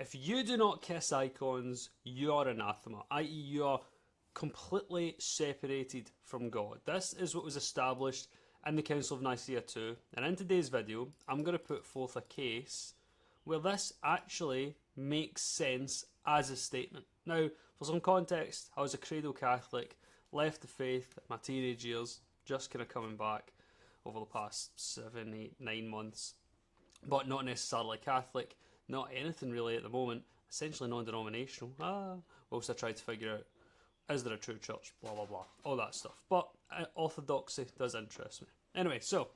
If you do not kiss icons, you are anathema, i.e. you are completely separated from God. This is what was established in the Council of Nicaea II, and in today's video I'm going to put forth a case where this actually makes sense as a statement. Now, for some context, I was a cradle Catholic, left the faith at my teenage years, just kind of coming back over the past 7, 8, 9 months, but not necessarily Catholic, not anything really at the moment, essentially non-denominational. Whilst I tried to figure out, is there a true church, blah blah blah, all that stuff. But Orthodoxy does interest me. Anyway, so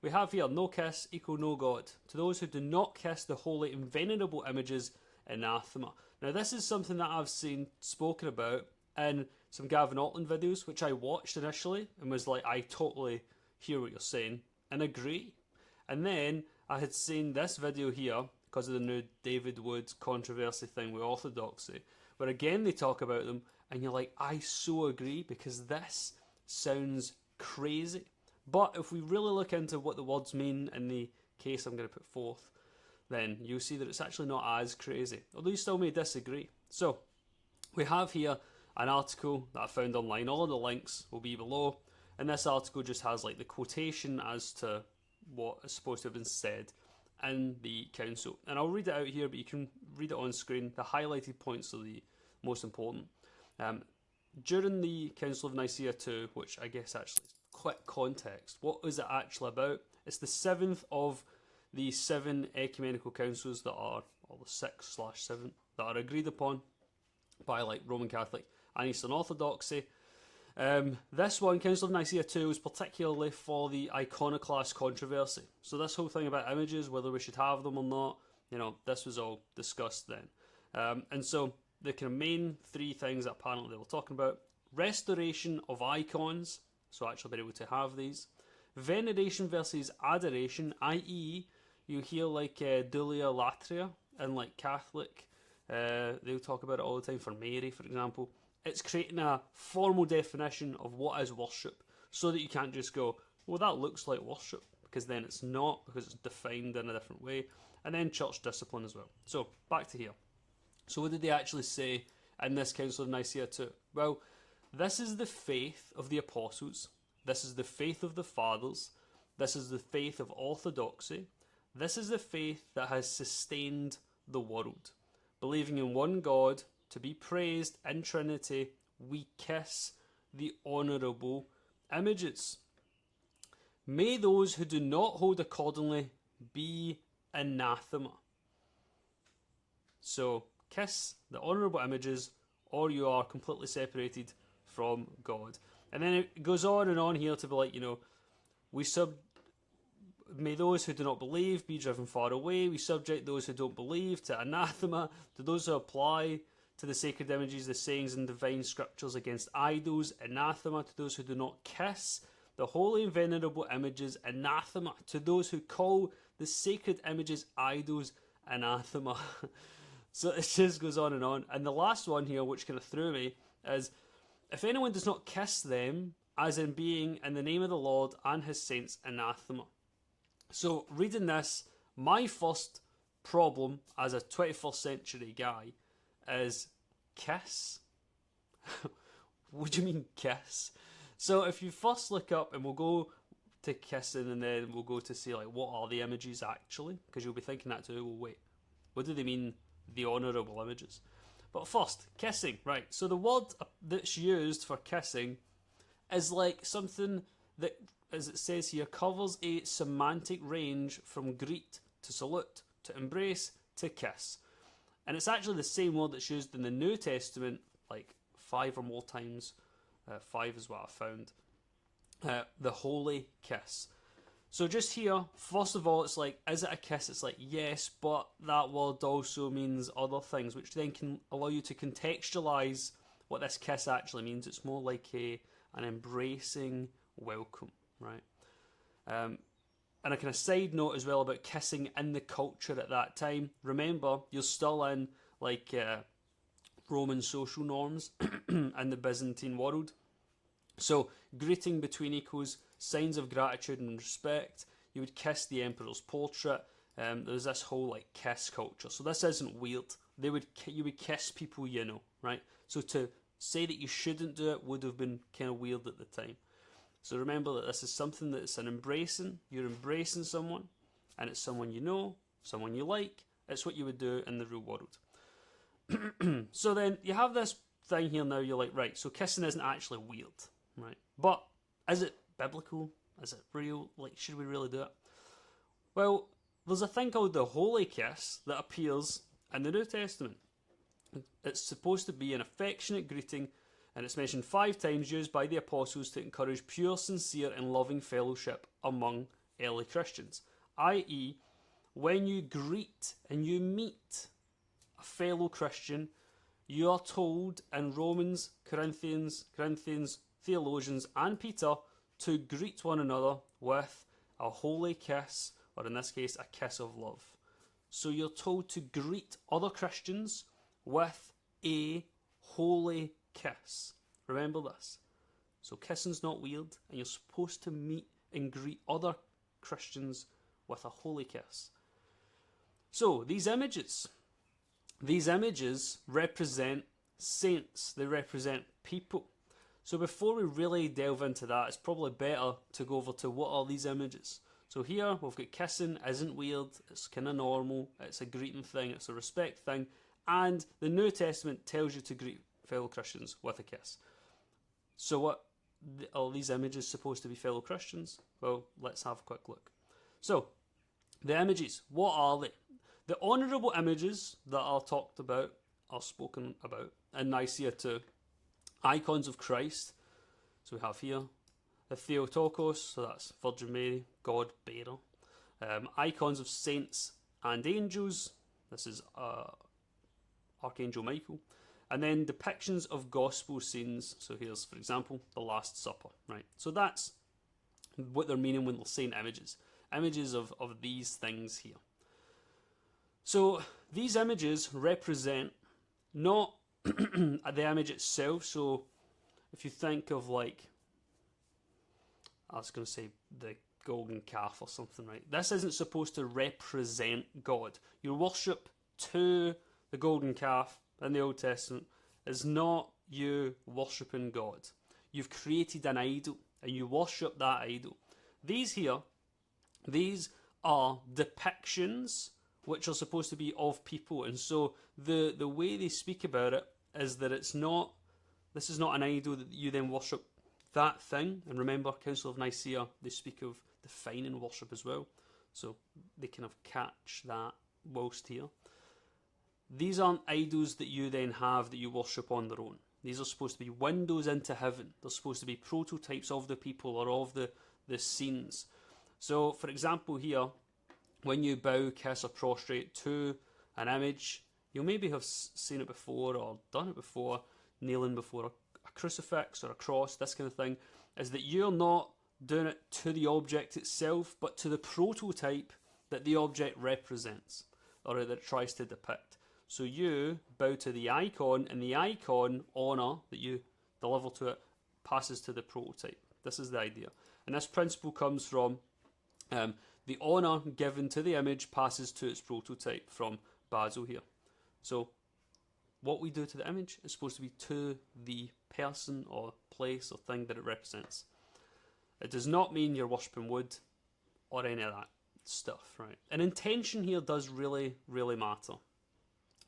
we have here, no kiss equal no God. To those who do not kiss the holy and venerable images, anathema. Now this is something that I've seen spoken about in some Gavin Altland videos, which I watched initially and was like, I totally hear what you're saying and agree. And then I had seen this video here because of the new David Wood controversy thing with Orthodoxy, where again they talk about them, and you're like, I so agree, because this sounds crazy. But if we really look into what the words mean in the case I'm going to put forth, then you'll see that it's actually not as crazy, although you still may disagree. So we have here an article that I found online. All of the links will be below, and this article just has like the quotation as to what is supposed to have been said in the council, and I'll read it out here, but you can read it on screen. The highlighted points are the most important. During the Council of Nicaea II, which I guess actually is quick context, what is it actually about? It's the 7th of the 7 ecumenical councils that are, or the 6/7, that are agreed upon by like Roman Catholic and Eastern Orthodoxy. This one, Council of Nicaea II, was particularly for the iconoclast controversy. So this whole thing about images, whether we should have them or not, you know, this was all discussed then. And so the kind of main 3 things that apparently they were talking about: restoration of icons, so actually being able to have these; veneration versus adoration, i.e. you hear like dulia latria and like Catholic, they'll talk about it all the time for Mary, for example. It's creating a formal definition of what is worship, so that you can't just go, well, that looks like worship, because then it's not, because it's defined in a different way. And then church discipline as well. So back to here. So what did they actually say in this Council of Nicaea II? Well, this is the faith of the apostles, this is the faith of the fathers, this is the faith of orthodoxy, this is the faith that has sustained the world. Believing in one God, to be praised in Trinity, we kiss the honourable images. May those who do not hold accordingly be anathema. So, kiss the honourable images, or you are completely separated from God. And then it goes on and on here to be like, you know, may those who do not believe be driven far away. We subject those who don't believe to anathema. To those who apply to the sacred images, the sayings and divine scriptures against idols, anathema. To those who do not kiss the holy and venerable images, anathema. To those who call the sacred images idols, anathema. So it just goes on. And the last one here, which kind of threw me, is if anyone does not kiss them, as in being in the name of the Lord and his saints, anathema. So reading this, my first problem as a 21st century guy is kiss. What do you mean kiss? So if you first look up, and we'll go to kissing and then we'll go to see like what are the images actually, because you'll be thinking that too. Well, wait, what do they mean, the honourable images? But first, kissing, right? So the word that's used for kissing is like something that, as it says here, covers a semantic range from greet to salute to embrace to kiss. And it's actually the same word that's used in the New Testament like 5 or more times. 5 is what I found. The holy kiss. So just here, first of all, it's like, is it a kiss? It's like, yes, but that word also means other things, which then can allow you to contextualise what this kiss actually means. It's more like an embracing welcome, right? And a kind of side note as well about kissing in the culture at that time. Remember, you're still in like Roman social norms in the Byzantine world. So greeting between equals, signs of gratitude and respect. You would kiss the emperor's portrait. there's this whole like kiss culture. So this isn't weird. You would kiss people, you know, right? So to say that you shouldn't do it would have been kind of weird at the time. So remember that this is something that's an embracing. You're embracing someone, and it's someone you know, someone you like. It's what you would do in the real world. So then you have this thing here now, you're like, right, so kissing isn't actually weird, right? But is it biblical? Is it real? Like, should we really do it? Well, there's a thing called the holy kiss that appears in the New Testament. It's supposed to be an affectionate greeting, and it's mentioned 5 times, used by the apostles to encourage pure, sincere, and loving fellowship among early Christians. I.e., when you greet and you meet a fellow Christian, you are told in Romans, Corinthians, theologians, and Peter to greet one another with a holy kiss, or in this case, a kiss of love. So you're told to greet other Christians with a holy kiss. Remember this. So kissing's not weird, and you're supposed to meet and greet other Christians with a holy kiss. So these images represent saints. They represent people. So before we really delve into that, it's probably better to go over to what are these images. So here we've got kissing isn't weird, it's kind of normal, it's a greeting thing, it's a respect thing, and the New Testament tells you to greet fellow Christians with a kiss. So what are these images supposed to be fellow Christians? Well, let's have a quick look. So, the images, what are they? The honourable images that are talked about, are spoken about in Nicaea II. Icons of Christ, so we have here the Theotokos, so that's Virgin Mary, God bearer. Icons of saints and angels, this is Archangel Michael. And then depictions of gospel scenes, so here's, for example, the Last Supper, right? So that's what they're meaning when they're saying images. Images of these things here. So these images represent not the image itself, so if you think of like, I was going to say the golden calf or something, right? This isn't supposed to represent God. Your worship to the golden calf in the Old Testament is not you worshipping God. You've created an idol and you worship that idol. These here, these are depictions which are supposed to be of people, and so the way they speak about it is that this is not an idol that you then worship that thing. And remember, Council of Nicaea, they speak of defining worship as well, so they kind of catch that whilst here. These aren't idols that you then have that you worship on their own. These are supposed to be windows into heaven. They're supposed to be prototypes of the people or of the scenes. So, for example here, when you bow, kiss or prostrate to an image, you'll maybe have seen it before or done it before, kneeling before a crucifix or a cross, this kind of thing, is that you're not doing it to the object itself, but to the prototype that the object represents, or that it tries to depict. So you bow to the icon, and the icon honour that you deliver to it passes to the prototype. This is the idea. And this principle comes from the honour given to the image passes to its prototype, from Basil here. So what we do to the image is supposed to be to the person or place or thing that it represents. It does not mean you're worshipping wood or any of that stuff, right? And intention here does really, really matter.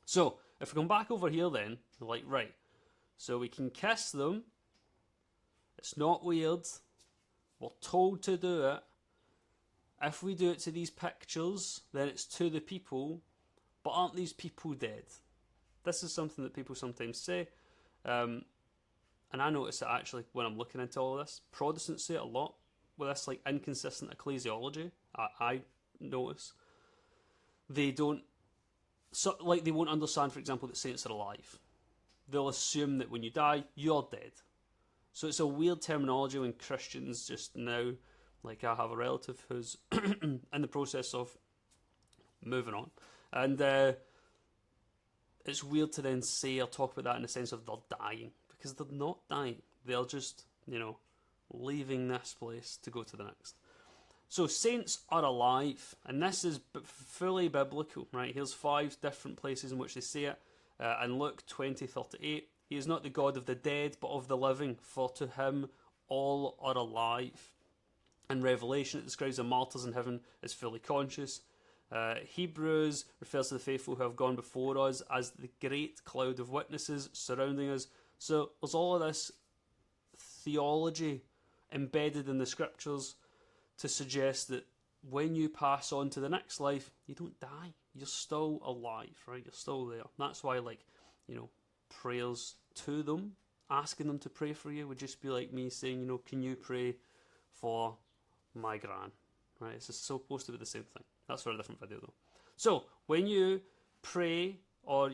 So if we come back over here then, we're like, right, so we can kiss them, it's not weird, we're told to do it. If we do it to these pictures, then it's to the people, but aren't these people dead? This is something that people sometimes say, and I notice it actually when I'm looking into all of this. Protestants say it a lot with this like inconsistent ecclesiology. I notice they don't, they won't understand, for example, that saints are alive. They'll assume that when you die, you're dead. So it's a weird terminology when Christians just now, like I have a relative who's in the process of moving on, and it's weird to then say or talk about that in the sense of they're dying, because they're not dying. They're just, leaving this place to go to the next. So saints are alive, and this is fully biblical, right? Here's 5 different places in which they say it. In Luke 20:38, he is not the God of the dead, but of the living, for to him all are alive. In Revelation, it describes the martyrs in heaven as fully conscious. Hebrews refers to the faithful who have gone before us as the great cloud of witnesses surrounding us. So there's all of this theology embedded in the scriptures to suggest that when you pass on to the next life, you don't die. You're still alive, right? You're still there. That's why, prayers to them, asking them to pray for you, would just be like me saying, can you pray for my gran? Right? It's just supposed to be the same thing. That's for a different video, though. So, when you pray, or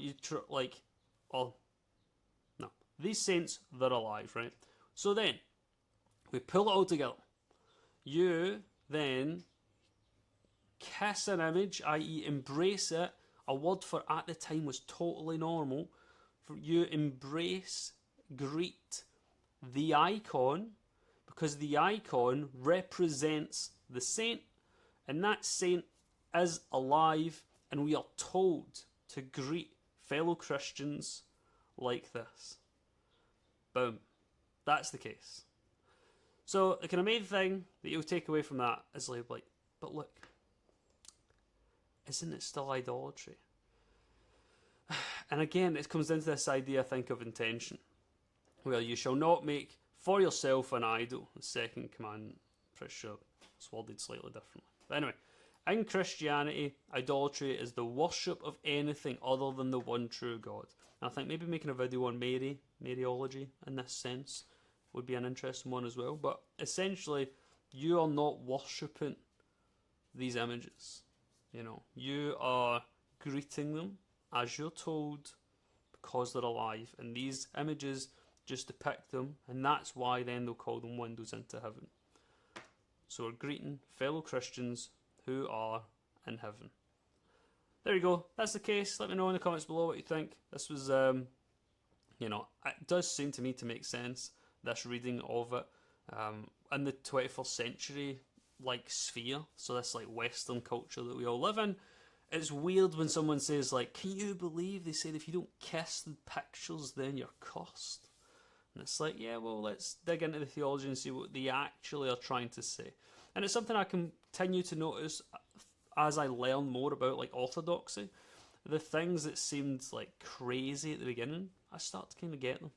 these saints, they're alive, right? So then, we pull it all together. You then kiss an image, i.e. embrace it. A word for at the time was totally normal. For you embrace, greet the icon, because the icon represents the saint, and that saint is alive, and we are told to greet fellow Christians like this. Boom. That's the case. So the kind of main thing that you'll take away from that is but look, isn't it still idolatry? And again, it comes into this idea, I think, of intention. Well, you shall not make for yourself an idol. The second commandment, pretty sure it's worded slightly differently. But anyway, in Christianity, idolatry is the worship of anything other than the one true God. And I think maybe making a video on Mariology in this sense would be an interesting one as well. But essentially, you are not worshipping these images. You are greeting them as you're told because they're alive. And these images just depict them, and that's why then they'll call them windows into heaven. So we're greeting fellow Christians who are in heaven. There you go. That's the case. Let me know in the comments below what you think. This was, it does seem to me to make sense, this reading of it, in the 21st century, sphere. So this, Western culture that we all live in. It's weird when someone says, can you believe they said if you don't kiss the pictures, then you're cursed? And it's yeah, well, let's dig into the theology and see what they actually are trying to say. And it's something I continue to notice as I learn more about Orthodoxy. The things that seemed crazy at the beginning, I start to kind of get them,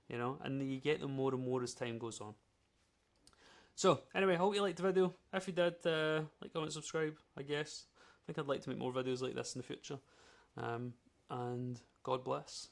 and you get them more and more as time goes on. So anyway, I hope you liked the video. If you did, like, comment, subscribe, I guess. I think I'd like to make more videos like this in the future. And God bless.